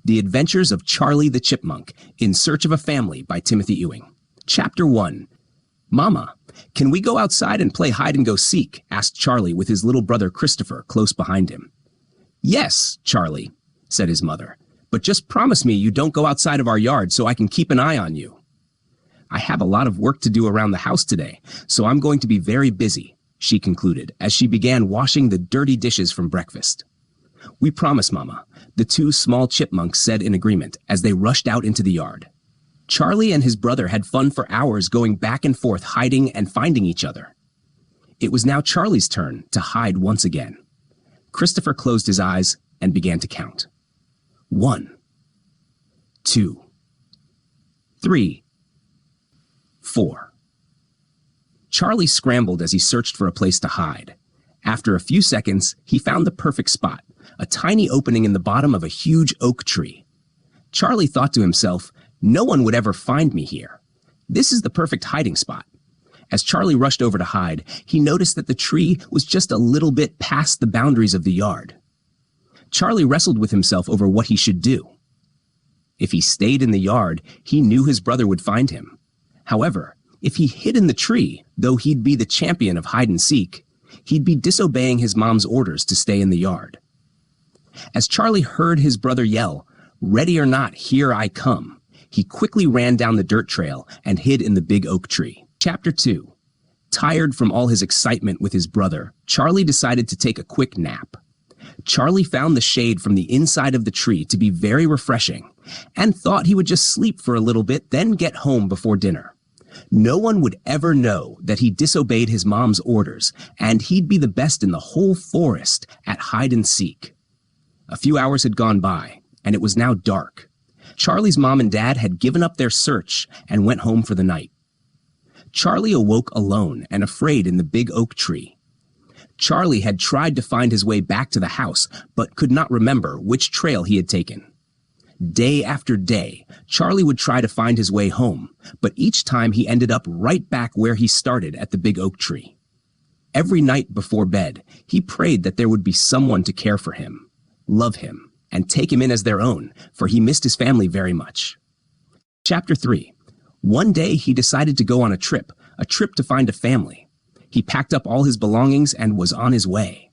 The Adventures of Charlie the Chipmunk in Search of a Family by Timothy Ewing. Chapter 1. Mama, can we go outside and play hide-and-go-seek? Asked Charlie with his little brother Christopher close behind him. Yes, Charlie, said his mother, but just promise me you don't go outside of our yard so I can keep an eye on you. I have a lot of work to do around the house today, so I'm going to be very busy, she concluded as she began washing the dirty dishes from breakfast. We promise, Mama, the two small chipmunks said in agreement as they rushed out into the yard. Charlie and his brother had fun for hours going back and forth hiding and finding each other. It was now Charlie's turn to hide once again. Christopher closed his eyes and began to count. 1, 2, 3, 4. Charlie scrambled as he searched for a place to hide. After a few seconds, he found the perfect spot, a tiny opening in the bottom of a huge oak tree. Charlie thought to himself, no one would ever find me here. This is the perfect hiding spot. As Charlie rushed over to hide, he noticed that the tree was just a little bit past the boundaries of the yard. Charlie wrestled with himself over what he should do. If he stayed in the yard, he knew his brother would find him. However, if he hid in the tree, though he'd be the champion of hide-and-seek, he'd be disobeying his mom's orders to stay in the yard. As Charlie heard his brother yell, "Ready or not, here I come," he quickly ran down the dirt trail and hid in the big oak tree. Chapter 2. Tired from all his excitement with his brother, Charlie decided to take a quick nap. Charlie found the shade from the inside of the tree to be very refreshing and thought he would just sleep for a little bit, then get home before dinner. No one would ever know that he disobeyed his mom's orders, and he'd be the best in the whole forest at hide-and-seek. A few hours had gone by, and it was now dark. Charlie's mom and dad had given up their search and went home for the night. Charlie awoke alone and afraid in the big oak tree. Charlie had tried to find his way back to the house, but could not remember which trail he had taken. Day after day, Charlie would try to find his way home, but each time he ended up right back where he started at the big oak tree. Every night before bed, he prayed that there would be someone to care for him, love him, and take him in as their own, for he missed his family very much. Chapter 3. One day he decided to go on a trip to find a family. He packed up all his belongings and was on his way.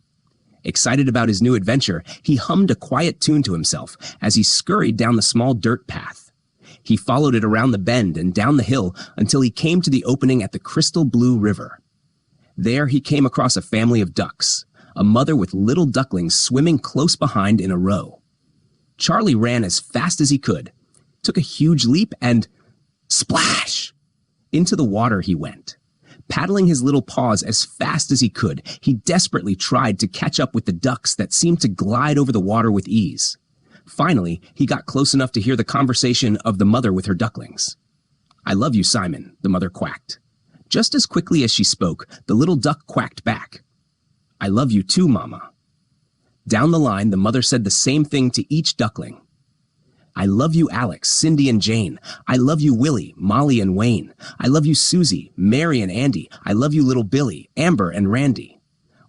Excited about his new adventure, he hummed a quiet tune to himself as he scurried down the small dirt path. He followed it around the bend and down the hill until he came to the opening at the crystal blue river. There he came across a family of ducks, a mother with little ducklings swimming close behind in a row. Charlie ran as fast as he could, took a huge leap, and splash! Into the water he went. Paddling his little paws as fast as he could, he desperately tried to catch up with the ducks that seemed to glide over the water with ease. Finally, he got close enough to hear the conversation of the mother with her ducklings. "I love you, Simon," the mother quacked. Just as quickly as she spoke, the little duck quacked back. "I love you too, Mama." Down the line, the mother said the same thing to each duckling. "I love you, Alex, Cindy, and Jane. I love you, Willie, Molly, and Wayne. I love you, Susie, Mary, and Andy. I love you, little Billy, Amber, and Randy."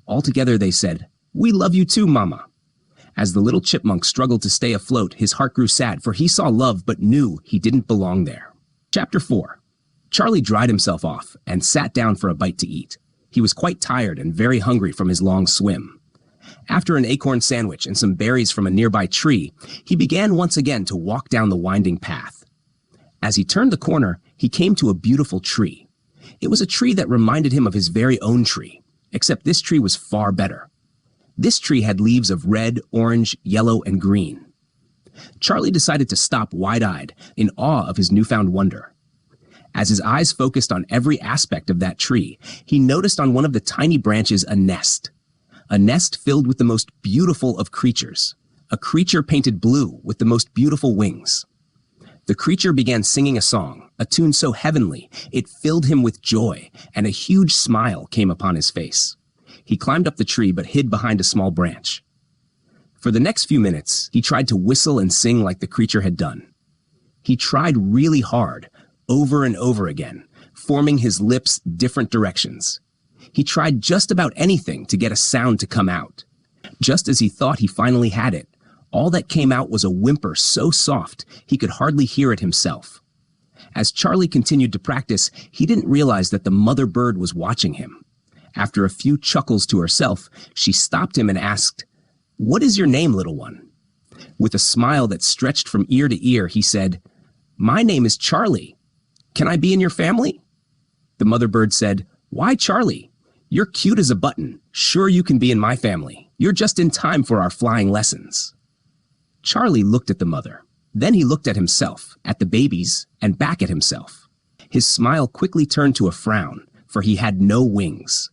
Altogether, they said, "We love you too, Mama." As the little chipmunk struggled to stay afloat, his heart grew sad, for he saw love but knew he didn't belong there. Chapter 4. Charlie dried himself off and sat down for a bite to eat. He was quite tired and very hungry from his long swim. After an acorn sandwich and some berries from a nearby tree, he began once again to walk down the winding path. As he turned the corner, he came to a beautiful tree. It was a tree that reminded him of his very own tree, except this tree was far better. This tree had leaves of red, orange, yellow, and green. Charlie decided to stop wide-eyed, in awe of his newfound wonder. As his eyes focused on every aspect of that tree, he noticed on one of the tiny branches a nest filled with the most beautiful of creatures, a creature painted blue with the most beautiful wings. The creature began singing a song, a tune so heavenly it filled him with joy, and a huge smile came upon his face. He climbed up the tree but hid behind a small branch. For the next few minutes, he tried to whistle and sing like the creature had done. He tried really hard, over and over again, forming his lips different directions. He tried just about anything to get a sound to come out. Just as he thought he finally had it, All that came out was a whimper so soft he could hardly hear it himself. As Charlie continued to practice, he didn't realize that the mother bird was watching him. After a few chuckles to herself, she stopped him and asked, "What is your name, little one?" With a smile that stretched from ear to ear, he said, "My name is Charlie. Can I be in your family?" The mother bird said, "Why Charlie? You're cute as a button. Sure you can be in my family. You're just in time for our flying lessons." Charlie looked at the mother. Then he looked at himself, at the babies, and back at himself. His smile quickly turned to a frown, for he had no wings.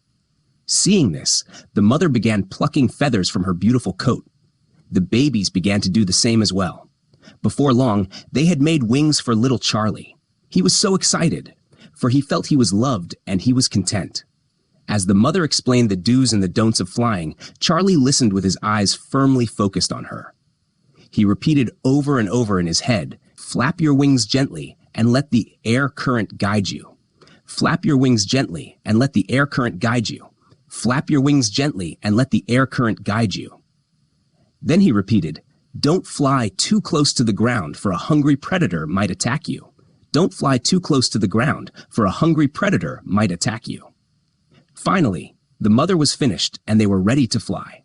Seeing this, the mother began plucking feathers from her beautiful coat. The babies began to do the same as well. Before long, they had made wings for little Charlie. He was so excited, for he felt he was loved and he was content. As the mother explained the do's and the don'ts of flying, Charlie listened with his eyes firmly focused on her. He repeated over and over in his head, "Flap your wings gently and let the air current guide you. Flap your wings gently and let the air current guide you. Flap your wings gently and let the air current guide you." Then he repeated, "Don't fly too close to the ground, for a hungry predator might attack you. Don't fly too close to the ground, for a hungry predator might attack you." Finally, the mother was finished and they were ready to fly.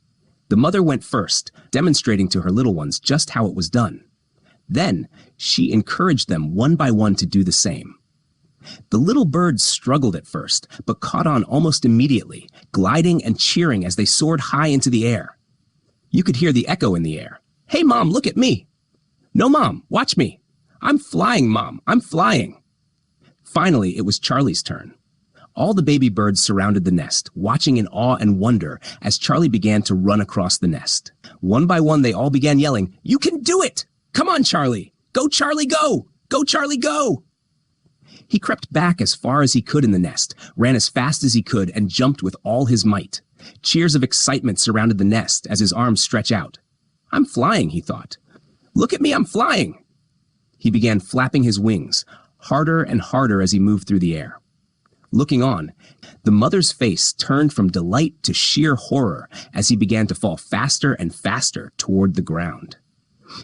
The mother went first, demonstrating to her little ones just how it was done. Then, she encouraged them one by one to do the same. The little birds struggled at first, but caught on almost immediately, gliding and cheering as they soared high into the air. You could hear the echo in the air. "Hey, Mom, look at me." "No, Mom, watch me." "I'm flying, Mom, I'm flying." Finally, it was Charlie's turn. All the baby birds surrounded the nest, watching in awe and wonder as Charlie began to run across the nest. One by one, they all began yelling, "You can do it! Come on, Charlie! Go, Charlie, go! Go, Charlie, go!" He crept back as far as he could in the nest, ran as fast as he could, and jumped with all his might. Cheers of excitement surrounded the nest as his arms stretched out. "I'm flying," he thought. "Look at me, I'm flying!" He began flapping his wings, harder and harder as he moved through the air. Looking on, the mother's face turned from delight to sheer horror as he began to fall faster and faster toward the ground.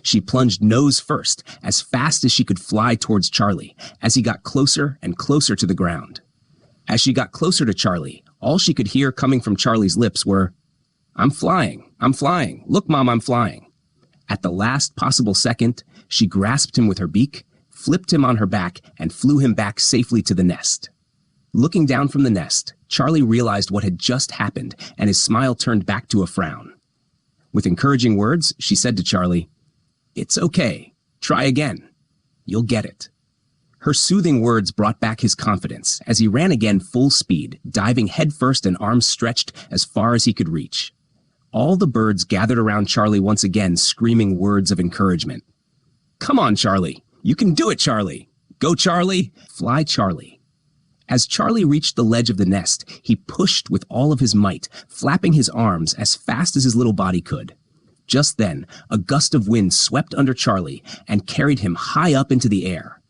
She plunged nose first, as fast as she could fly towards Charlie, as he got closer and closer to the ground. As she got closer to Charlie, all she could hear coming from Charlie's lips were, "I'm flying, I'm flying. Look, Mom, I'm flying." At the last possible second, she grasped him with her beak, flipped him on her back, and flew him back safely to the nest. Looking down from the nest, Charlie realized what had just happened, and his smile turned back to a frown. With encouraging words, she said to Charlie, "It's okay. Try again. You'll get it." Her soothing words brought back his confidence as he ran again full speed, diving headfirst and arms stretched as far as he could reach. All the birds gathered around Charlie once again, screaming words of encouragement. "Come on, Charlie. You can do it, Charlie. Go, Charlie. Fly, Charlie." As Charlie reached the ledge of the nest, he pushed with all of his might, flapping his arms as fast as his little body could. Just then, a gust of wind swept under Charlie and carried him high up into the air.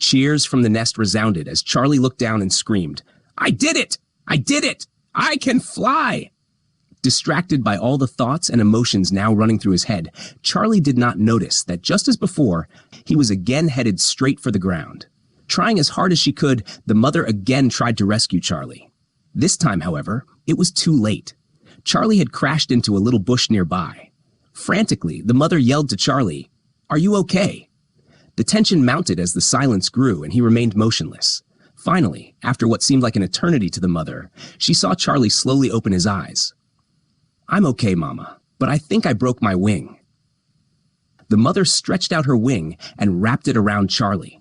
Cheers from the nest resounded as Charlie looked down and screamed, "I did it! I did it! I can fly!" Distracted by all the thoughts and emotions now running through his head, Charlie did not notice that just as before, he was again headed straight for the ground. Trying as hard as she could, the mother again tried to rescue Charlie. This time, however, it was too late. Charlie had crashed into a little bush nearby. Frantically, the mother yelled to Charlie, "Are you okay?" The tension mounted as the silence grew and he remained motionless. Finally, after what seemed like an eternity to the mother, she saw Charlie slowly open his eyes. "I'm okay, Mama, but I think I broke my wing." The mother stretched out her wing and wrapped it around Charlie.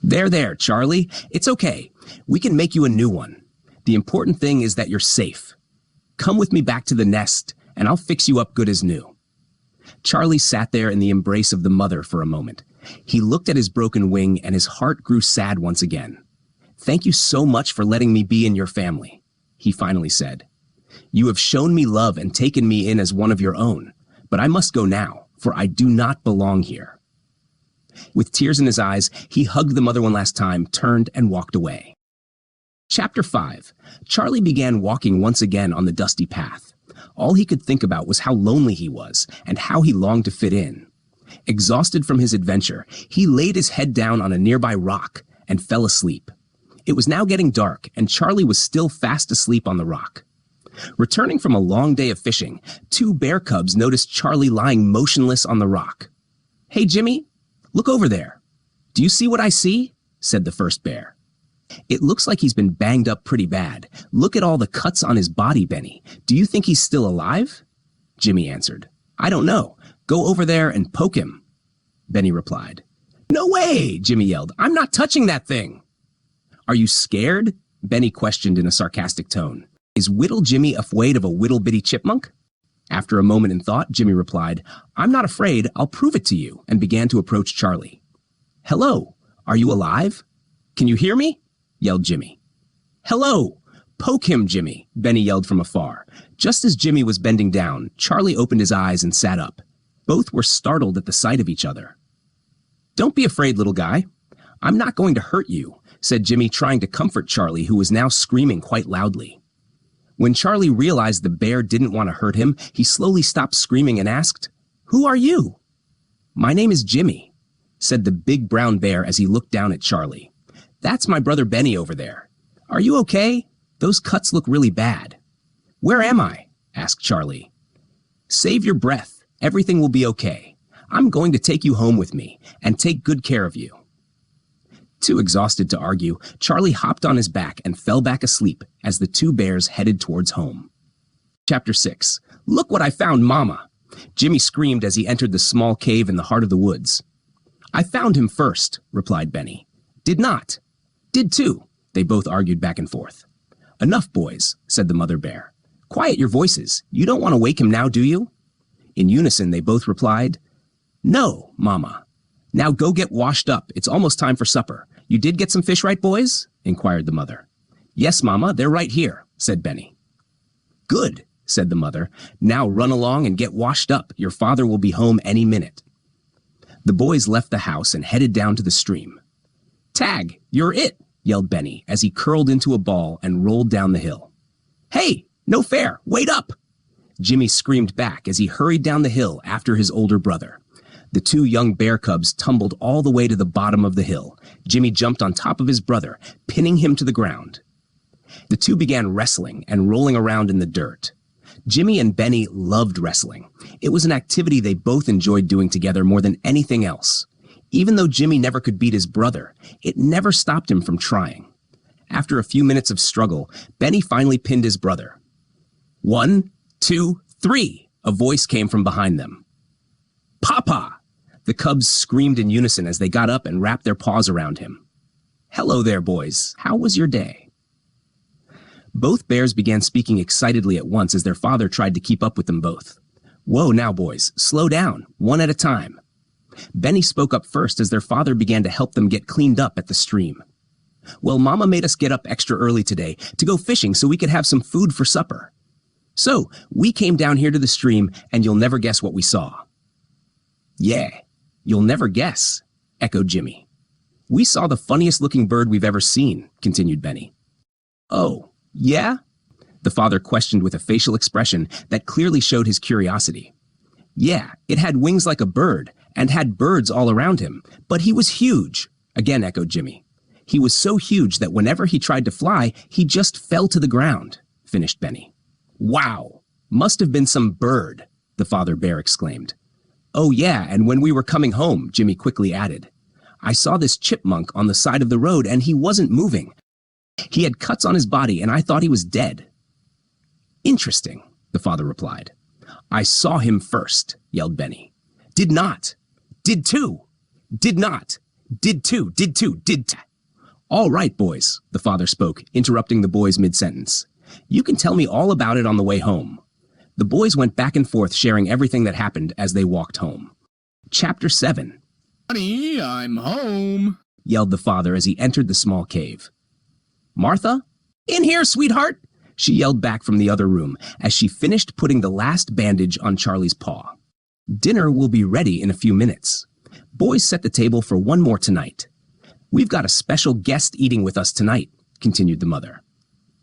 There, Charlie. It's okay. We can make you a new one. The important thing is that you're safe. Come with me back to the nest, and I'll fix you up good as new." Charlie sat there in the embrace of the mother for a moment. He looked at his broken wing, and his heart grew sad once again. "Thank you so much for letting me be in your family," he finally said. "You have shown me love and taken me in as one of your own, but I must go now, for I do not belong here." With tears in his eyes, he hugged the mother one last time, turned, and walked away. Chapter 5. Charlie began walking once again on the dusty path. All he could think about was how lonely he was and how he longed to fit in. Exhausted from his adventure, he laid his head down on a nearby rock and fell asleep. It was now getting dark, and Charlie was still fast asleep on the rock. Returning from a long day of fishing, two bear cubs noticed Charlie lying motionless on the rock. "Hey, Jimmy, look over there." "Do you see what I see?" said the first bear. "It looks like he's been banged up pretty bad. Look at all the cuts on his body, Benny. Do you think he's still alive?" Jimmy answered, "I don't know. Go over there and poke him." Benny replied. "No way," Jimmy yelled. "I'm not touching that thing." "Are you scared?" Benny questioned in a sarcastic tone. "Is Whittle Jimmy afraid of a whittle bitty chipmunk?" After a moment in thought, Jimmy replied, "I'm not afraid. I'll prove it to you," and began to approach Charlie. "Hello, are you alive? Can you hear me?" yelled Jimmy. "Hello, poke him, Jimmy," Benny yelled from afar. Just as Jimmy was bending down, Charlie opened his eyes and sat up. Both were startled at the sight of each other. "Don't be afraid, little guy. I'm not going to hurt you," said Jimmy, trying to comfort Charlie, who was now screaming quite loudly. When Charlie realized the bear didn't want to hurt him, he slowly stopped screaming and asked, "Who are you?" "My name is Jimmy," said the big brown bear as he looked down at Charlie. "That's my brother Benny over there. Are you okay? Those cuts look really bad." "Where am I?" asked Charlie. "Save your breath. Everything will be okay. I'm going to take you home with me and take good care of you." Too exhausted to argue, Charlie hopped on his back and fell back asleep as the two bears headed towards home. Chapter 6. "Look what I found, Mama!" Jimmy screamed as he entered the small cave in the heart of the woods. "I found him first," replied Benny. "Did not." "Did too," they both argued back and forth. "Enough, boys," said the mother bear. "Quiet your voices. You don't want to wake him now, do you?" In unison, they both replied, "No, Mama." "Now go get washed up. It's almost time for supper. You did get some fish right, boys?" inquired the mother. "Yes, Mama, they're right here," said Benny. "Good," said the mother. "Now run along and get washed up. Your father will be home any minute." The boys left the house and headed down to the stream. "Tag, you're it," yelled Benny as he curled into a ball and rolled down the hill. "Hey, no fair, wait up!" Jimmy screamed back as he hurried down the hill after his older brother. The two young bear cubs tumbled all the way to the bottom of the hill. Jimmy jumped on top of his brother, pinning him to the ground. The two began wrestling and rolling around in the dirt. Jimmy and Benny loved wrestling. It was an activity they both enjoyed doing together more than anything else. Even though Jimmy never could beat his brother, it never stopped him from trying. After a few minutes of struggle, Benny finally pinned his brother. 1, 2, 3, a voice came from behind them. "Papa!" The cubs screamed in unison as they got up and wrapped their paws around him. "Hello there, boys. How was your day?" Both bears began speaking excitedly at once as their father tried to keep up with them both. "Whoa now, boys. Slow down, one at a time." Benny spoke up first as their father began to help them get cleaned up at the stream. "Well, Mama made us get up extra early today to go fishing so we could have some food for supper. So, we came down here to the stream, and you'll never guess what we saw." "Yeah, you'll never guess," echoed Jimmy. "We saw the funniest-looking bird we've ever seen," continued Benny. "Oh, yeah?" the father questioned with a facial expression that clearly showed his curiosity. "Yeah, it had wings like a bird, and had birds all around him, but he was huge," again echoed Jimmy. "He was so huge that whenever he tried to fly, he just fell to the ground," finished Benny. "Wow, must have been some bird," the father bear exclaimed. "Oh yeah, and when we were coming home," Jimmy quickly added, "I saw this chipmunk on the side of the road and he wasn't moving. He had cuts on his body and I thought he was dead." "Interesting," the father replied. "I saw him first," yelled Benny. "Did not. Did too. Did not. Did too. Did too. Did t." "All right, boys," the father spoke, interrupting the boys mid-sentence. "You can tell me all about it on the way home." The boys went back and forth sharing everything that happened as they walked home. Chapter 7. "Honey, I'm home," yelled the father as he entered the small cave. "Martha? In here, sweetheart!" she yelled back from the other room as she finished putting the last bandage on Charlie's paw. "Dinner will be ready in a few minutes. Boys, set the table for one more tonight. We've got a special guest eating with us tonight," continued the mother.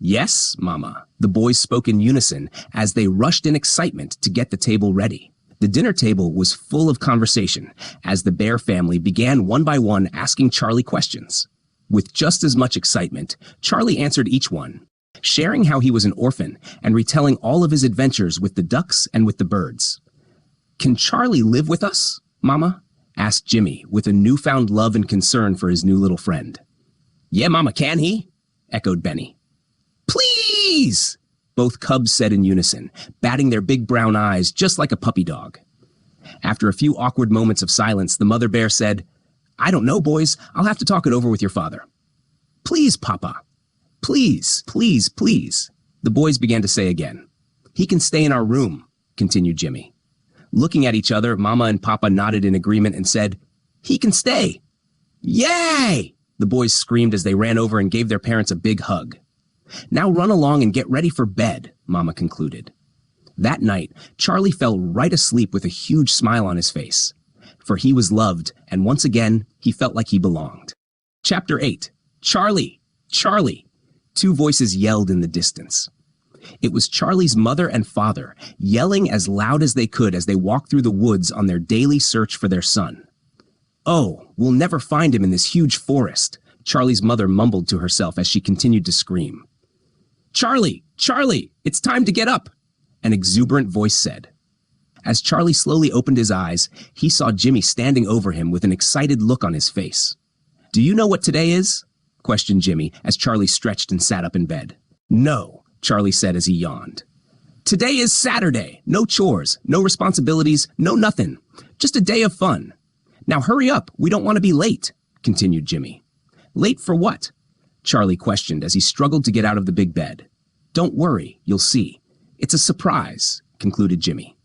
Yes, Mama, the boys spoke in unison as they rushed in excitement to get the table ready. The dinner table was full of conversation as the bear family began one by one asking Charlie questions. With just as much excitement, Charlie answered each one, sharing how he was an orphan and retelling all of his adventures with the ducks and with the birds. "Can Charlie live with us, Mama?" asked Jimmy with a newfound love and concern for his new little friend. "Yeah, Mama, can he?" echoed Benny. "Please!" both cubs said in unison, batting their big brown eyes just like a puppy dog. After a few awkward moments of silence, the mother bear said, "I don't know, boys. I'll have to talk it over with your father." "Please, Papa. Please, please, please," the boys began to say again. "He can stay in our room," continued Jimmy. Looking at each other, Mama and Papa nodded in agreement and said, "He can stay." "Yay!" the boys screamed as they ran over and gave their parents a big hug. "Now run along and get ready for bed," Mama concluded. That night, Charlie fell right asleep with a huge smile on his face. For he was loved, and once again, he felt like he belonged. Chapter 8. Charlie! Charlie! Two voices yelled in the distance. It was Charlie's mother and father, yelling as loud as they could as they walked through the woods on their daily search for their son. "Oh, we'll never find him in this huge forest," Charlie's mother mumbled to herself as she continued to scream. "Charlie! Charlie! It's time to get up!" an exuberant voice said. As Charlie slowly opened his eyes, he saw Jimmy standing over him with an excited look on his face. "Do you know what today is?" questioned Jimmy as Charlie stretched and sat up in bed. "No," Charlie said as he yawned. "Today is Saturday. No chores, no responsibilities, no nothing. Just a day of fun. Now hurry up, we don't want to be late," continued Jimmy. "Late for what?" Charlie questioned as he struggled to get out of the big bed. "Don't worry, you'll see. It's a surprise," concluded Jimmy.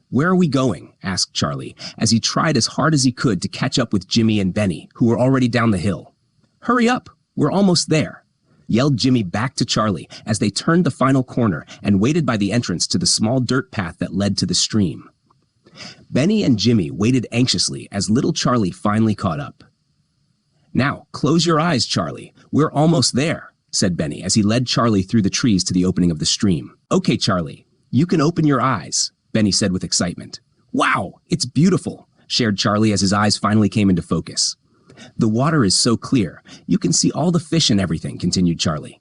"Where are we going?" asked Charlie, as he tried as hard as he could to catch up with Jimmy and Benny, who were already down the hill. "Hurry up, we're almost there," yelled Jimmy back to Charlie as they turned the final corner and waited by the entrance to the small dirt path that led to the stream. Benny and Jimmy waited anxiously as little Charlie finally caught up. "Now, close your eyes, Charlie. We're almost there," said Benny as he led Charlie through the trees to the opening of the stream. "Okay, Charlie, you can open your eyes," Benny said with excitement. "Wow, it's beautiful," shared Charlie as his eyes finally came into focus. "The water is so clear. You can see all the fish and everything," continued Charlie.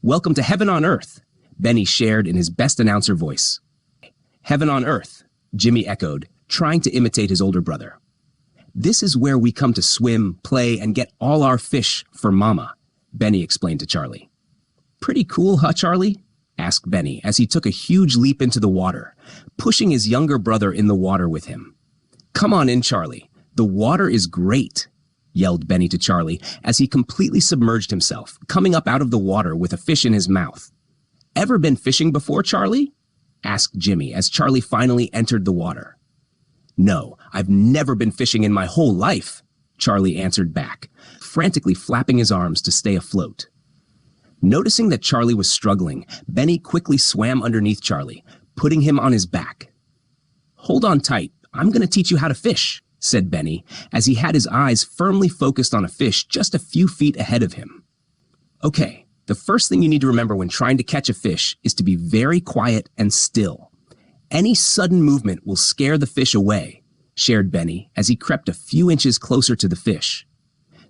"Welcome to heaven on earth," Benny shared in his best announcer voice. "Heaven on earth," Jimmy echoed, trying to imitate his older brother. "This is where we come to swim, play, and get all our fish for Mama," Benny explained to Charlie. "Pretty cool, huh, Charlie?" asked Benny as he took a huge leap into the water, pushing his younger brother in the water with him. "Come on in, Charlie. The water is great," yelled Benny to Charlie as he completely submerged himself, coming up out of the water with a fish in his mouth. "Ever been fishing before, Charlie?" asked Jimmy as Charlie finally entered the water. "No, I've never been fishing in my whole life," Charlie answered back, frantically flapping his arms to stay afloat. Noticing that Charlie was struggling, Benny quickly swam underneath Charlie, putting him on his back. "Hold on tight, I'm going to teach you how to fish," said Benny, as he had his eyes firmly focused on a fish just a few feet ahead of him. "Okay, the first thing you need to remember when trying to catch a fish is to be very quiet and still. Any sudden movement will scare the fish away," shared Benny as he crept a few inches closer to the fish.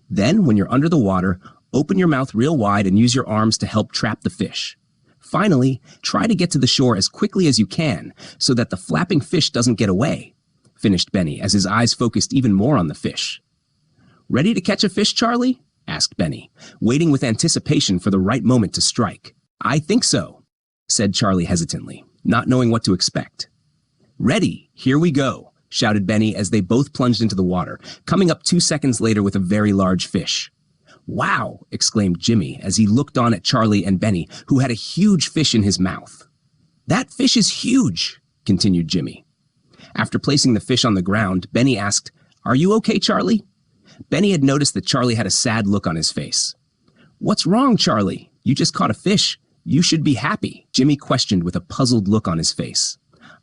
"Then, when you're under the water, open your mouth real wide and use your arms to help trap the fish. Finally, try to get to the shore as quickly as you can so that the flapping fish doesn't get away," finished Benny as his eyes focused even more on the fish. "Ready to catch a fish, Charlie?" asked Benny, waiting with anticipation for the right moment to strike. "I think so," said Charlie hesitantly, not knowing what to expect. "Ready, here we go," shouted Benny as they both plunged into the water, coming up 2 seconds later with a very large fish. "Wow!" exclaimed Jimmy as he looked on at Charlie and Benny, who had a huge fish in his mouth. "That fish is huge," continued Jimmy. After placing the fish on the ground, Benny asked, "Are you okay, Charlie?" Benny had noticed that Charlie had a sad look on his face. "What's wrong, Charlie? You just caught a fish. You should be happy," Jimmy questioned with a puzzled look on his face.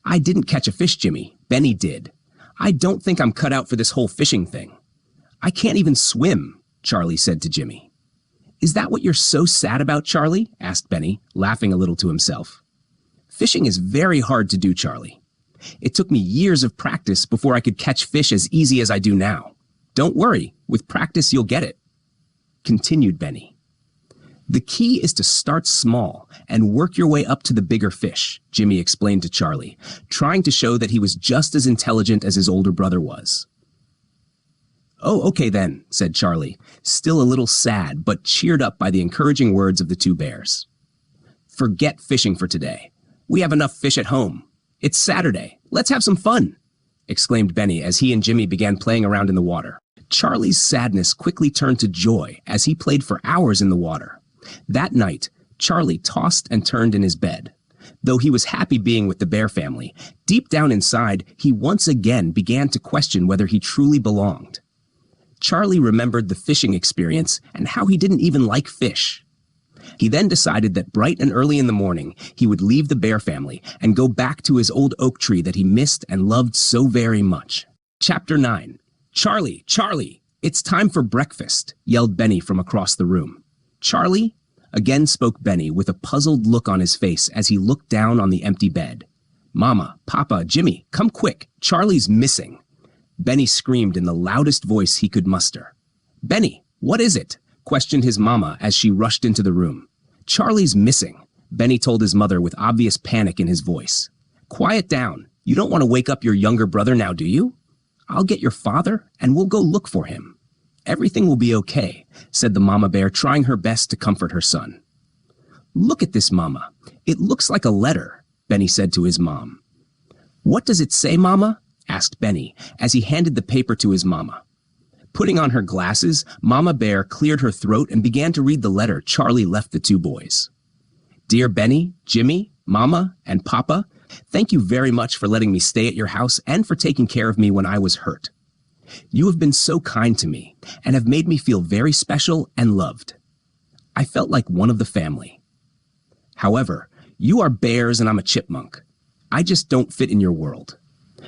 "I didn't catch a fish, Jimmy. Benny did. I don't think I'm cut out for this whole fishing thing." "I can't even swim," Charlie said to Jimmy. Is that what you're so sad about, Charlie? Asked Benny, laughing a little to himself. Fishing is very hard to do, Charlie. It took me years of practice before I could catch fish as easy as I do now. Don't worry, with practice you'll get it. Continued Benny. The key is to start small and work your way up to the bigger fish, Jimmy explained to Charlie, trying to show that he was just as intelligent as his older brother was. Oh, okay then, said Charlie, still a little sad but cheered up by the encouraging words of the two bears. Forget fishing for today. We have enough fish at home. It's Saturday. Let's have some fun, exclaimed Benny as he and Jimmy began playing around in the water. Charlie's sadness quickly turned to joy as he played for hours in the water. That night, Charlie tossed and turned in his bed. Though he was happy being with the bear family, deep down inside, he once again began to question whether he truly belonged. Charlie remembered the fishing experience and how he didn't even like fish. He then decided that bright and early in the morning, he would leave the bear family and go back to his old oak tree that he missed and loved so very much. Chapter 9. Charlie, Charlie, it's time for breakfast, yelled Benny from across the room. Charlie? Again spoke Benny with a puzzled look on his face as he looked down on the empty bed. Mama, Papa, Jimmy, come quick, Charlie's missing. Benny screamed in the loudest voice he could muster. Benny, what is it? Questioned his mama as she rushed into the room. Charlie's missing, Benny told his mother with obvious panic in his voice. Quiet down. You don't want to wake up your younger brother now, do you? I'll get your father and we'll go look for him. Everything will be okay, said the mama bear, trying her best to comfort her son. Look at this, Mama. It looks like a letter, Benny said to his mom. What does it say, Mama? Asked Benny as he handed the paper to his mama. Putting on her glasses, Mama Bear cleared her throat and began to read the letter Charlie left the two boys. Dear Benny, Jimmy, Mama, and Papa, thank you very much for letting me stay at your house and for taking care of me when I was hurt. You have been so kind to me and have made me feel very special and loved. I felt like one of the family. However, you are bears and I'm a chipmunk. I just don't fit in your world.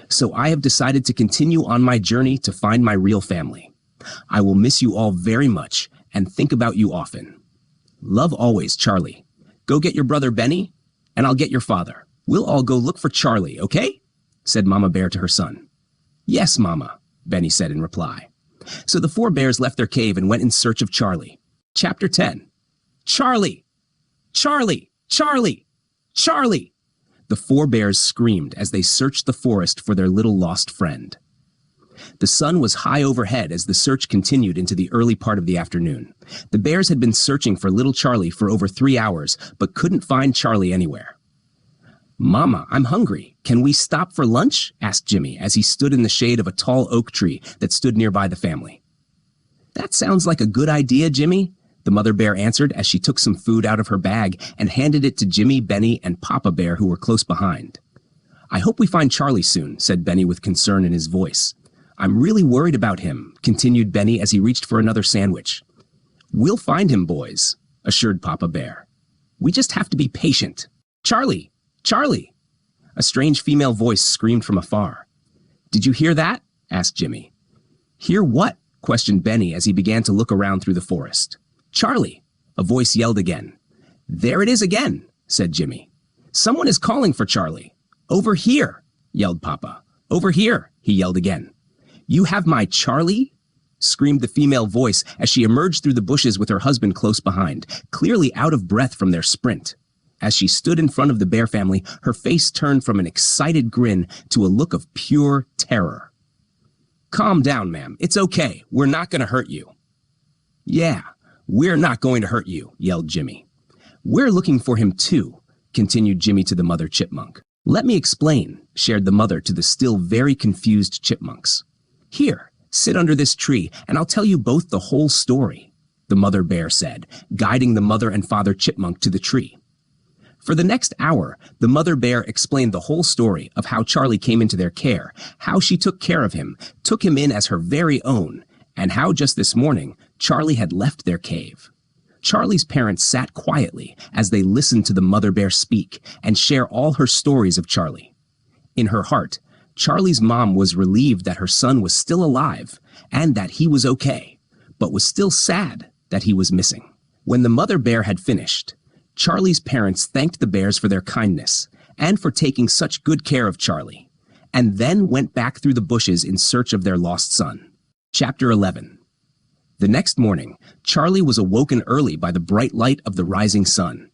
So I have decided to continue on my journey to find my real family. I will miss you all very much and think about you often. Love always, Charlie. Go get your brother Benny, and I'll get your father. We'll all go look for Charlie, okay? Said Mama Bear to her son. Yes, Mama, Benny said in reply. So the four bears left their cave and went in search of Charlie. Chapter 10. Charlie! Charlie! Charlie! Charlie! The four bears screamed as they searched the forest for their little lost friend. The sun was high overhead as the search continued into the early part of the afternoon. The bears had been searching for little Charlie for over 3 hours, but couldn't find Charlie anywhere. Mama, I'm hungry. Can we stop for lunch? Asked Jimmy as he stood in the shade of a tall oak tree that stood nearby the family. That sounds like a good idea, Jimmy, the mother bear answered as she took some food out of her bag and handed it to Jimmy, Benny, and Papa Bear, who were close behind. I hope we find Charlie soon, said Benny with concern in his voice. I'm really worried about him, continued Benny as he reached for another sandwich. We'll find him, boys, assured Papa Bear. We just have to be patient. Charlie! Charlie! A strange female voice screamed from afar. Did you hear that? Asked Jimmy. Hear what? Questioned Benny as he began to look around through the forest. Charlie! A voice yelled again. There it is again, said Jimmy. Someone is calling for Charlie. Over here, yelled Papa. Over here, he yelled again. You have my Charlie? Screamed the female voice as she emerged through the bushes with her husband close behind, clearly out of breath from their sprint. As she stood in front of the bear family, her face turned from an excited grin to a look of pure terror. Calm down, ma'am. It's okay. We're not going to hurt you. Yeah, we're not going to hurt you, yelled Jimmy. We're looking for him too, continued Jimmy to the mother chipmunk. Let me explain, shared the mother to the still very confused chipmunks. Here, sit under this tree, and I'll tell you both the whole story, the mother bear said, guiding the mother and father chipmunk to the tree. For the next hour, the mother bear explained the whole story of how Charlie came into their care, how she took care of him, took him in as her very own, and how just this morning, Charlie had left their cave. Charlie's parents sat quietly as they listened to the mother bear speak and share all her stories of Charlie. In her heart, Charlie's mom was relieved that her son was still alive and that he was okay, but was still sad that he was missing. When the mother bear had finished, Charlie's parents thanked the bears for their kindness and for taking such good care of Charlie, and then went back through the bushes in search of their lost son. Chapter 11. The next morning, Charlie was awoken early by the bright light of the rising sun.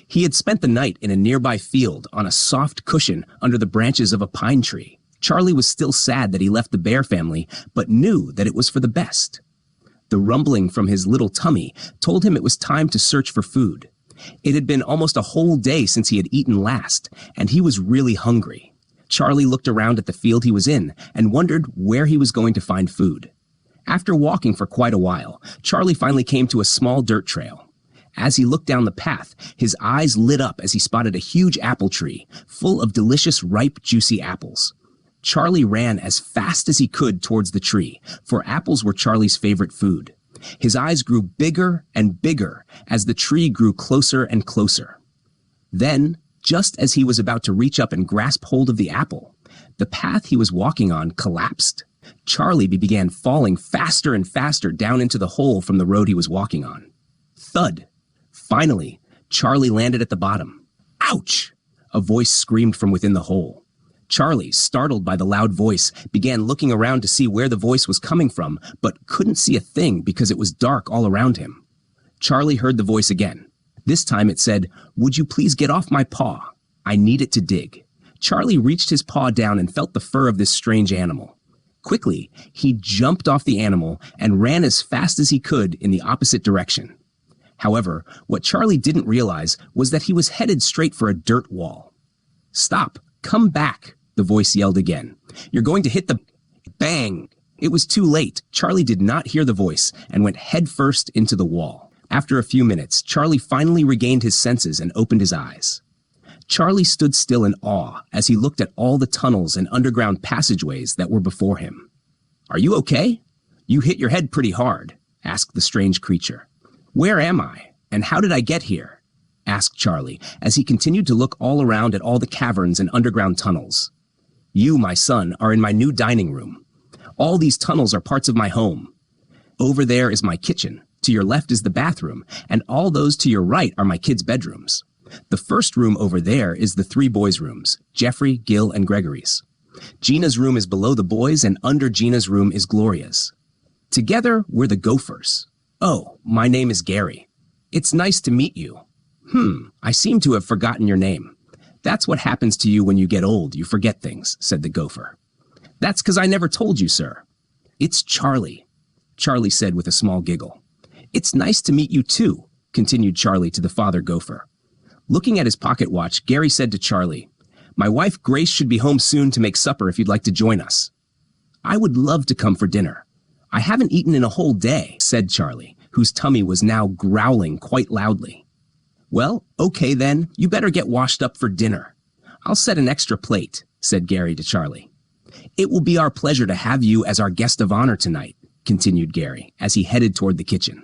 He had spent the night in a nearby field on a soft cushion under the branches of a pine tree. Charlie was still sad that he left the bear family, but knew that it was for the best. The rumbling from his little tummy told him it was time to search for food. It had been almost a whole day since he had eaten last, and he was really hungry. Charlie looked around at the field he was in and wondered where he was going to find food. After walking for quite a while, Charlie finally came to a small dirt trail. As he looked down the path, his eyes lit up as he spotted a huge apple tree full of delicious, ripe, juicy apples. Charlie ran as fast as he could towards the tree, for apples were Charlie's favorite food. His eyes grew bigger and bigger as the tree grew closer and closer. Then, just as he was about to reach up and grasp hold of the apple, the path he was walking on collapsed. Charlie began falling faster and faster down into the hole from the road he was walking on. Thud! Finally, Charlie landed at the bottom. Ouch! A voice screamed from within the hole. Charlie, startled by the loud voice, began looking around to see where the voice was coming from, but couldn't see a thing because it was dark all around him. Charlie heard the voice again. This time it said, "Would you please get off my paw? I need it to dig." Charlie reached his paw down and felt the fur of this strange animal. Quickly, he jumped off the animal and ran as fast as he could in the opposite direction. However, what Charlie didn't realize was that he was headed straight for a dirt wall. "Stop! Come back!" the voice yelled again. "You're going to hit the..." Bang! It was too late. Charlie did not hear the voice and went headfirst into the wall. After a few minutes, Charlie finally regained his senses and opened his eyes. Charlie stood still in awe as he looked at all the tunnels and underground passageways that were before him. "Are you okay? You hit your head pretty hard," asked the strange creature. "Where am I, and how did I get here?" asked Charlie as he continued to look all around at all the caverns and underground tunnels. "You, my son, are in my new dining room. All these tunnels are parts of my home. Over there is my kitchen, to your left is the bathroom, and all those to your right are my kids' bedrooms. The first room over there is the three boys' rooms, Jeffrey, Gil, and Gregory's. Gina's room is below the boys, and under Gina's room is Gloria's. Together, we're the Gophers. Oh, my name is Gary. It's nice to meet you. I seem to have forgotten your name. That's what happens to you when you get old, you forget things," said the gopher. "That's 'cause I never told you, sir." "It's Charlie," Charlie said with a small giggle. "It's nice to meet you too," continued Charlie to the father gopher. Looking at his pocket watch, Gary said to Charlie, "My wife Grace should be home soon to make supper if you'd like to join us." "I would love to come for dinner. I haven't eaten in a whole day," said Charlie, whose tummy was now growling quite loudly. "Well, okay then, you better get washed up for dinner. I'll set an extra plate," said Gary to Charlie. "It will be our pleasure to have you as our guest of honor tonight," continued Gary as he headed toward the kitchen.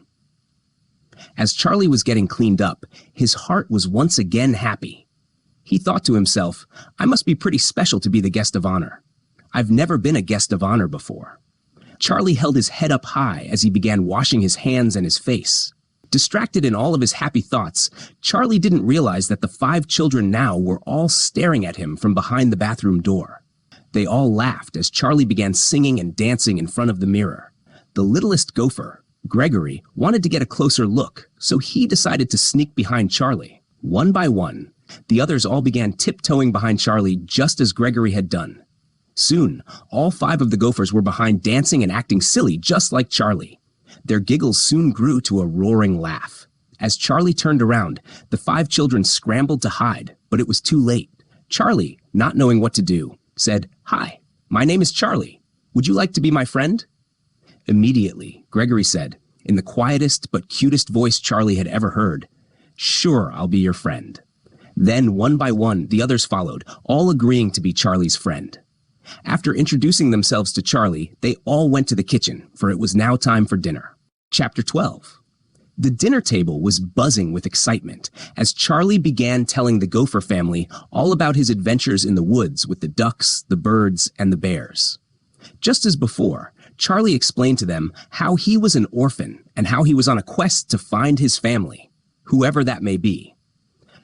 As Charlie was getting cleaned up, his heart was once again happy. He thought to himself, "I must be pretty special to be the guest of honor. I've never been a guest of honor before." Charlie held his head up high as he began washing his hands and his face. Distracted in all of his happy thoughts, Charlie didn't realize that the 5 children now were all staring at him from behind the bathroom door. They all laughed as Charlie began singing and dancing in front of the mirror. The littlest gopher, Gregory, wanted to get a closer look, so he decided to sneak behind Charlie. One by one, the others all began tiptoeing behind Charlie just as Gregory had done. Soon, all 5 of the gophers were behind dancing and acting silly just like Charlie. Their giggles soon grew to a roaring laugh. As Charlie turned around, the 5 children scrambled to hide, but it was too late. Charlie, not knowing what to do, said, "Hi, my name is Charlie. Would you like to be my friend?" Immediately, Gregory said, in the quietest but cutest voice Charlie had ever heard, "Sure, I'll be your friend." Then, one by one, the others followed, all agreeing to be Charlie's friend. After introducing themselves to Charlie, they all went to the kitchen, for it was now time for dinner. Chapter 12. The dinner table was buzzing with excitement as Charlie began telling the gopher family all about his adventures in the woods with the ducks, the birds, and the bears. Just as before, Charlie explained to them how he was an orphan and how he was on a quest to find his family, whoever that may be.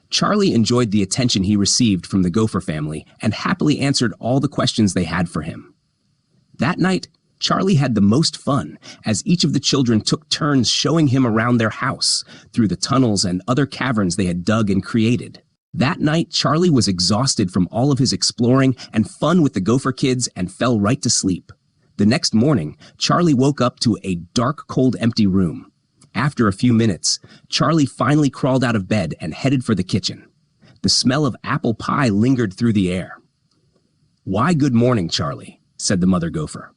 Charlie enjoyed the attention he received from the gopher family and happily answered all the questions they had for him. That night, Charlie had the most fun as each of the children took turns showing him around their house, through the tunnels and other caverns they had dug and created. That night, Charlie was exhausted from all of his exploring and fun with the gopher kids and fell right to sleep. The next morning, Charlie woke up to a dark, cold, empty room. After a few minutes, Charlie finally crawled out of bed and headed for the kitchen. The smell of apple pie lingered through the air. "Why, good morning, Charlie," said the mother gopher.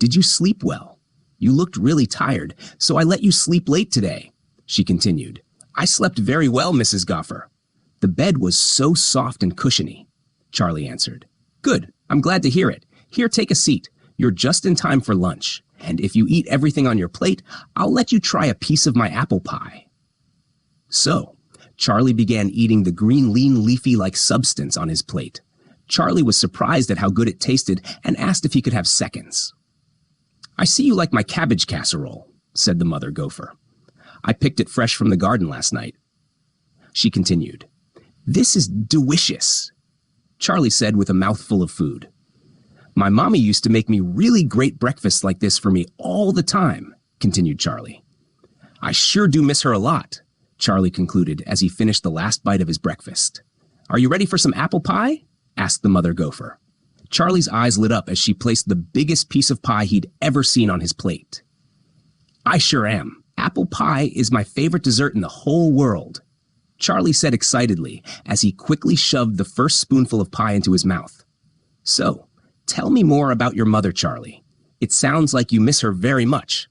"Did you sleep well? You looked really tired, so I let you sleep late today," she continued. "I slept very well, Mrs. Gopher. The bed was so soft and cushiony," Charlie answered. "Good, I'm glad to hear it. Here, take a seat. You're just in time for lunch, and if you eat everything on your plate, I'll let you try a piece of my apple pie." So, Charlie began eating the green, lean, leafy-like substance on his plate. Charlie was surprised at how good it tasted and asked if he could have seconds. "I see you like my cabbage casserole," said the mother gopher. "I picked it fresh from the garden last night." She continued. "This is delicious," Charlie said with a mouthful of food. "My mommy used to make me really great breakfasts like this for me all the time," continued Charlie. "I sure do miss her a lot," Charlie concluded as he finished the last bite of his breakfast. "Are you ready for some apple pie?" asked the mother gopher. Charlie's eyes lit up as she placed the biggest piece of pie he'd ever seen on his plate. "I sure am. Apple pie is my favorite dessert in the whole world," Charlie said excitedly as he quickly shoved the first spoonful of pie into his mouth. "So, tell me more about your mother, Charlie. It sounds like you miss her very much,"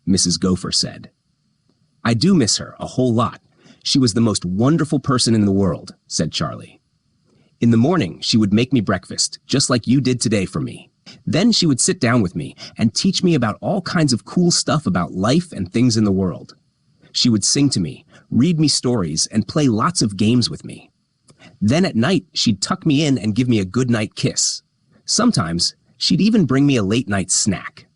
Mrs. Gopher said. "I do miss her a whole lot. She was the most wonderful person in the world," said Charlie. "In the morning, she would make me breakfast, just like you did today for me. Then she would sit down with me and teach me about all kinds of cool stuff about life and things in the world. She would sing to me, read me stories, and play lots of games with me. Then at night, she'd tuck me in and give me a goodnight kiss. Sometimes, she'd even bring me a late-night snack.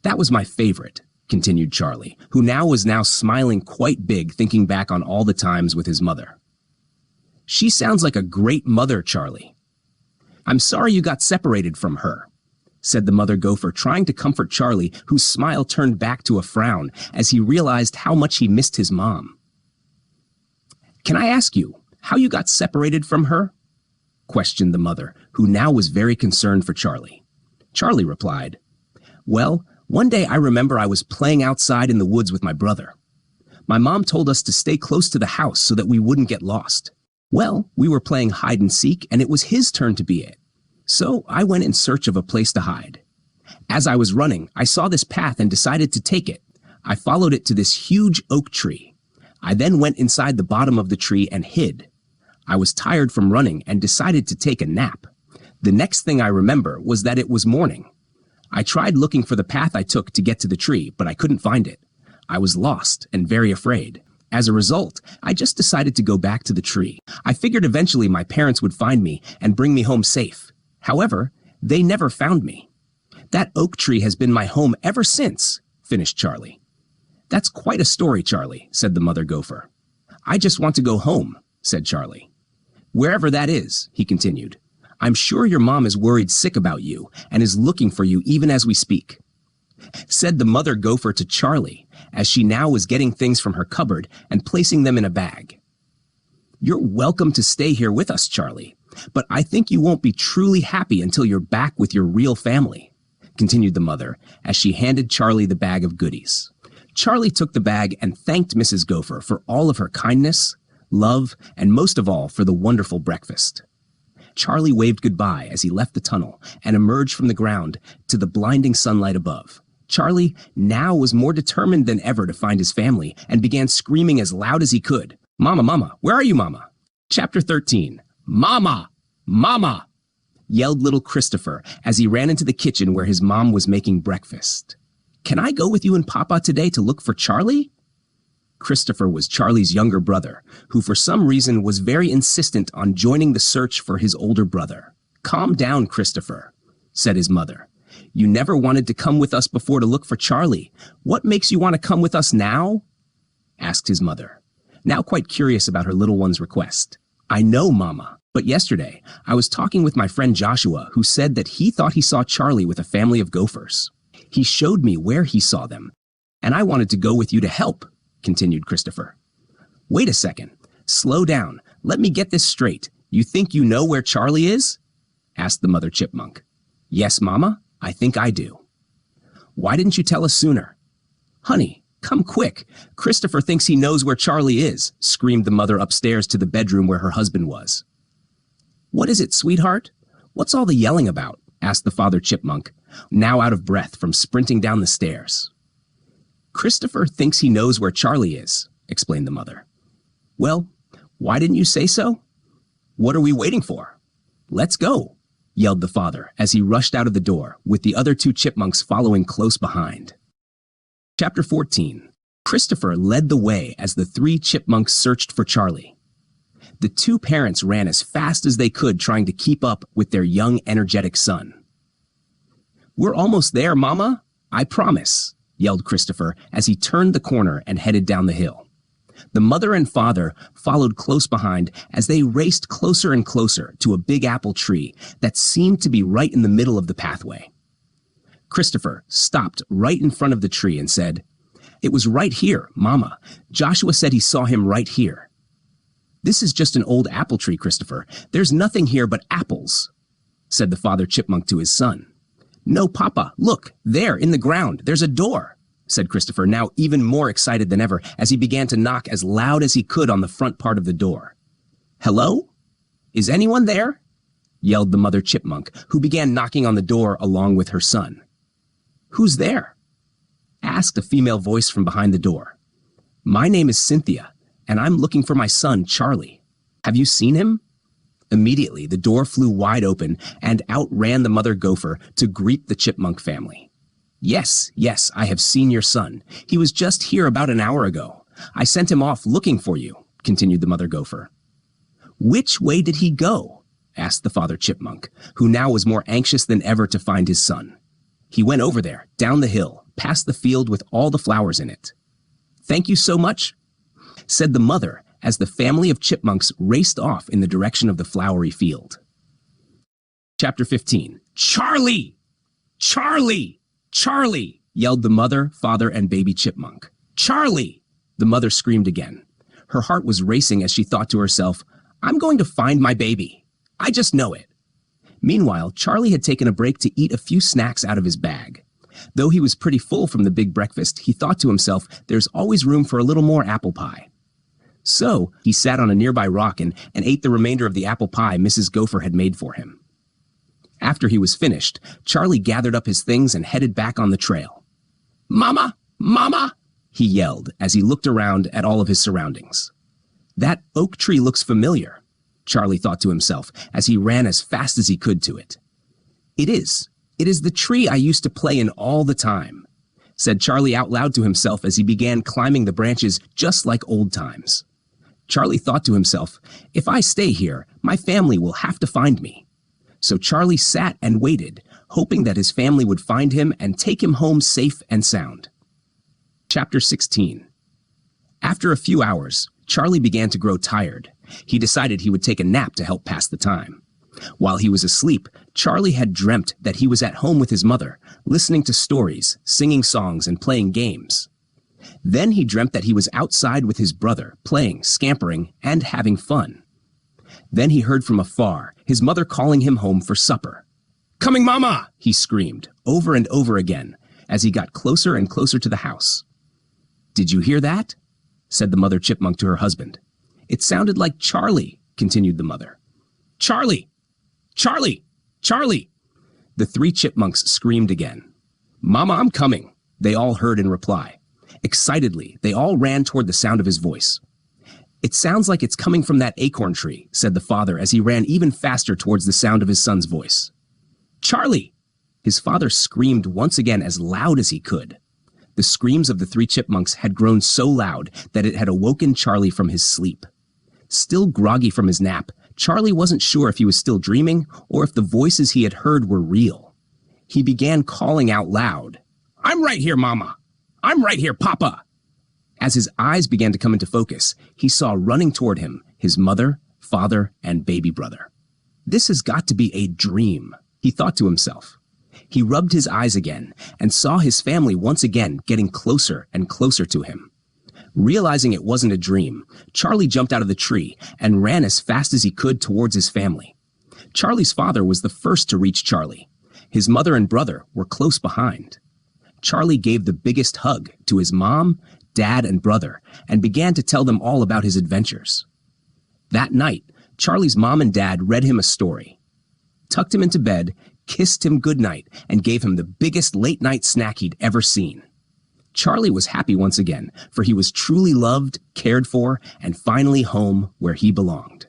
That was my favorite," continued Charlie, who was now smiling quite big, thinking back on all the times with his mother. "She sounds like a great mother, Charlie." "I'm sorry you got separated from her," said the mother gopher, trying to comfort Charlie, whose smile turned back to a frown as he realized how much he missed his mom. "Can I ask you how you got separated from her?" questioned the mother, who now was very concerned for Charlie. Charlie replied, "Well, one day I remember I was playing outside in the woods with my brother. My mom told us to stay close to the house so that we wouldn't get lost. Well, we were playing hide and seek, and it was his turn to be it. So I went in search of a place to hide. As I was running, I saw this path and decided to take it. I followed it to this huge oak tree. I then went inside the bottom of the tree and hid. I was tired from running and decided to take a nap. The next thing I remember was that it was morning. I tried looking for the path I took to get to the tree, but I couldn't find it. I was lost and very afraid. As a result, I just decided to go back to the tree. I figured eventually my parents would find me and bring me home safe. However, they never found me. That oak tree has been my home ever since," finished Charlie. "That's quite a story, Charlie," said the mother gopher. "I just want to go home," said Charlie. "Wherever that is," he continued. "I'm sure your mom is worried sick about you and is looking for you even as we speak," said the mother gopher to Charlie, as she now was getting things from her cupboard and placing them in a bag. "You're welcome to stay here with us, Charlie, but I think you won't be truly happy until you're back with your real family," continued the mother, as she handed Charlie the bag of goodies. Charlie took the bag and thanked Mrs. Gopher for all of her kindness, love, and most of all for the wonderful breakfast. Charlie waved goodbye as he left the tunnel and emerged from the ground to the blinding sunlight above. Charlie now was more determined than ever to find his family and began screaming as loud as he could. "Mama, Mama, where are you, Mama?" Chapter 13. "Mama! Mama!" yelled little Christopher as he ran into the kitchen where his mom was making breakfast. "Can I go with you and Papa today to look for Charlie?" Christopher was Charlie's younger brother, who for some reason was very insistent on joining the search for his older brother. "Calm down, Christopher," said his mother. You never wanted to come with us before to look for Charlie. What makes you want to come with us now?" asked his mother, now quite curious about her little one's request. "I know, Mama, but yesterday I was talking with my friend Joshua, who said that he thought he saw Charlie with a family of gophers. He showed me where he saw them, and I wanted to go with you to help," continued Christopher. "Wait a second. Slow down. Let me get this straight. You think you know where Charlie is?" asked the mother chipmunk. "Yes, Mama, I think I do." "Why didn't you tell us sooner?" "Honey, come quick. Christopher thinks he knows where Charlie is," screamed the mother upstairs to the bedroom where her husband was. "What is it, sweetheart? What's all the yelling about?" asked the father chipmunk, now out of breath from sprinting down the stairs. "Christopher thinks he knows where Charlie is," explained the mother. "Well, why didn't you say so? What are we waiting for? Let's go," yelled the father as he rushed out of the door, with the other two chipmunks following close behind. Chapter 14. Christopher led the way as the three chipmunks searched for Charlie. The two parents ran as fast as they could, trying to keep up with their young, energetic son. "We're almost there, Mama, I promise," yelled Christopher as he turned the corner and headed down the hill. The mother and father followed close behind as they raced closer and closer to a big apple tree that seemed to be right in the middle of the pathway. Christopher stopped right in front of the tree and said, "It was right here, Mama. Joshua said he saw him right here." "This is just an old apple tree, Christopher. There's nothing here but apples," said the father chipmunk to his son. "No, Papa, look, there in the ground, there's a door," said Christopher, now even more excited than ever as he began to knock as loud as he could on the front part of the door. "Hello? Is anyone there?" yelled the mother chipmunk, who began knocking on the door along with her son. "Who's there?" asked a female voice from behind the door. "My name is Cynthia, and I'm looking for my son, Charlie. Have you seen him?" Immediately, the door flew wide open, and out ran the mother gopher to greet the chipmunk family. Yes, I have seen your son. He was just here about an hour ago. I sent him off looking for you," continued the mother gopher. "Which way did he go?" asked the father chipmunk, who now was more anxious than ever to find his son. "He went over there, down the hill, past the field with all the flowers in it." "Thank you so much," said the mother as the family of chipmunks raced off in the direction of the flowery field. Chapter 15. "Charlie! Charlie! Charlie!" yelled the mother, father, and baby chipmunk. "Charlie!" the mother screamed again. Her heart was racing as she thought to herself, "I'm going to find my baby. I just know it." Meanwhile, Charlie had taken a break to eat a few snacks out of his bag. Though he was pretty full from the big breakfast, he thought to himself, there's always room for a little more apple pie. So he sat on a nearby rock and ate the remainder of the apple pie Mrs. Gopher had made for him. After he was finished, Charlie gathered up his things and headed back on the trail. "Mama! Mama!" he yelled as he looked around at all of his surroundings. "That oak tree looks familiar," Charlie thought to himself as he ran as fast as he could to it. It is the tree I used to play in all the time," said Charlie out loud to himself as he began climbing the branches just like old times. Charlie thought to himself, "If I stay here, my family will have to find me." So Charlie sat and waited, hoping that his family would find him and take him home safe and sound. Chapter 16. After a few hours, Charlie began to grow tired. He decided he would take a nap to help pass the time. While he was asleep, Charlie had dreamt that he was at home with his mother, listening to stories, singing songs, and playing games. Then he dreamt that he was outside with his brother, playing, scampering, and having fun. Then he heard from afar his mother calling him home for supper. "Coming, Mama!" he screamed, over and over again, as he got closer and closer to the house. "Did you hear that?" said the mother chipmunk to her husband. "It sounded like Charlie," continued the mother. "Charlie! Charlie! Charlie!" The three chipmunks screamed again. "Mama, I'm coming," they all heard in reply. Excitedly, they all ran toward the sound of his voice. "It sounds like it's coming from that acorn tree," said the father as he ran even faster towards the sound of his son's voice. "Charlie!" His father screamed once again as loud as he could. The screams of the three chipmunks had grown so loud that it had awoken Charlie from his sleep. Still groggy from his nap, Charlie wasn't sure if he was still dreaming or if the voices he had heard were real. He began calling out loud, "I'm right here, Mama! I'm right here, Papa!" As his eyes began to come into focus, he saw running toward him his mother, father, and baby brother. "This has got to be a dream," he thought to himself. He rubbed his eyes again and saw his family once again getting closer and closer to him. Realizing it wasn't a dream, Charlie jumped out of the tree and ran as fast as he could towards his family. Charlie's father was the first to reach Charlie. His mother and brother were close behind. Charlie gave the biggest hug to his mom, dad, and brother and began to tell them all about his adventures. That night, Charlie's mom and dad read him a story, tucked him into bed, kissed him goodnight, and gave him the biggest late-night snack he'd ever seen. Charlie was happy once again, for he was truly loved, cared for, and finally home where he belonged.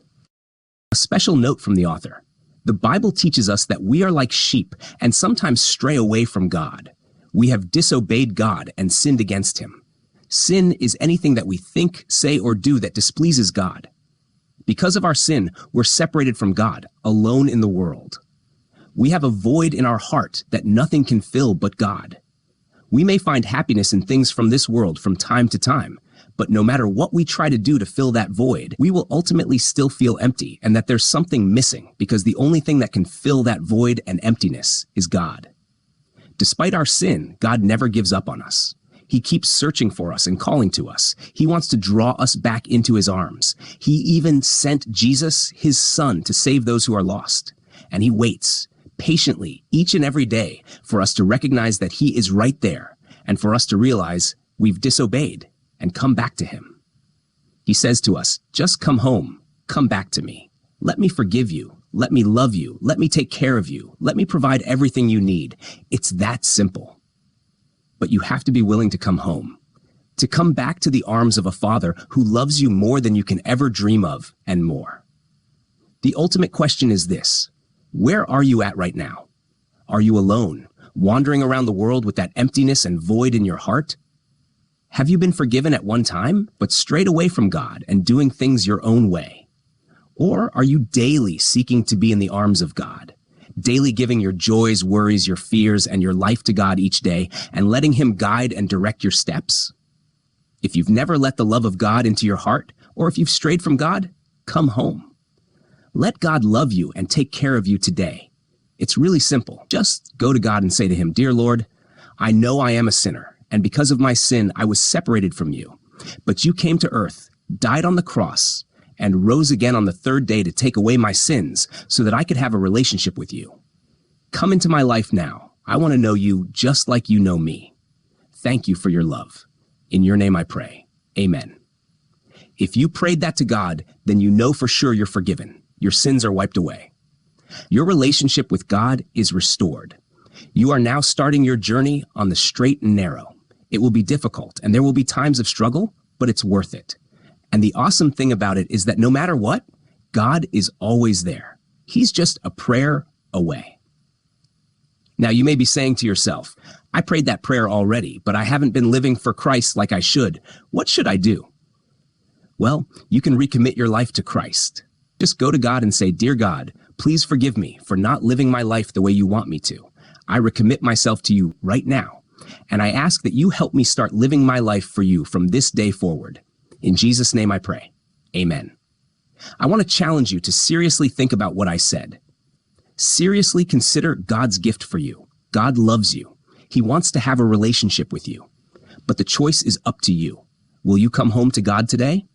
A special note from the author. The Bible teaches us that we are like sheep and sometimes stray away from God. We have disobeyed God and sinned against him. Sin is anything that we think, say, or do that displeases God. Because of our sin, we're separated from God, alone in the world. We have a void in our heart that nothing can fill but God. We may find happiness in things from this world from time to time, but no matter what we try to do to fill that void, we will ultimately still feel empty and that there's something missing because the only thing that can fill that void and emptiness is God. Despite our sin, God never gives up on us. He keeps searching for us and calling to us. He wants to draw us back into his arms. He even sent Jesus, his son, to save those who are lost. And he waits patiently each and every day for us to recognize that he is right there and for us to realize we've disobeyed and come back to him. He says to us, "Just come home, come back to me. Let me forgive you. Let me love you. Let me take care of you. Let me provide everything you need." It's that simple. But you have to be willing to come home, to come back to the arms of a father who loves you more than you can ever dream of and more. The ultimate question is this: where are you at right now? Are you alone, wandering around the world with that emptiness and void in your heart? Have you been forgiven at one time, but strayed away from God and doing things your own way? Or are you daily seeking to be in the arms of God, daily giving your joys, worries, your fears, and your life to God each day and letting him guide and direct your steps? If you've never let the love of God into your heart, or if you've strayed from God, come home. Let God love you and take care of you today. It's really simple. Just go to God and say to him, "Dear Lord, I know I am a sinner, and because of my sin, I was separated from you. But you came to earth, died on the cross, and rose again on the third day to take away my sins so that I could have a relationship with you. Come into my life now. I want to know you just like you know me. Thank you for your love. In your name I pray. Amen." If you prayed that to God, then you know for sure you're forgiven. Your sins are wiped away. Your relationship with God is restored. You are now starting your journey on the straight and narrow. It will be difficult, and there will be times of struggle, but it's worth it. And the awesome thing about it is that no matter what, God is always there. He's just a prayer away. Now, you may be saying to yourself, "I prayed that prayer already, but I haven't been living for Christ like I should. What should I do?" Well, you can recommit your life to Christ. Just go to God and say, "Dear God, please forgive me for not living my life the way you want me to. I recommit myself to you right now, and I ask that you help me start living my life for you from this day forward. In Jesus' name I pray. Amen." I want to challenge you to seriously think about what I said. Seriously consider God's gift for you. God loves you. He wants to have a relationship with you. But the choice is up to you. Will you come home to God today?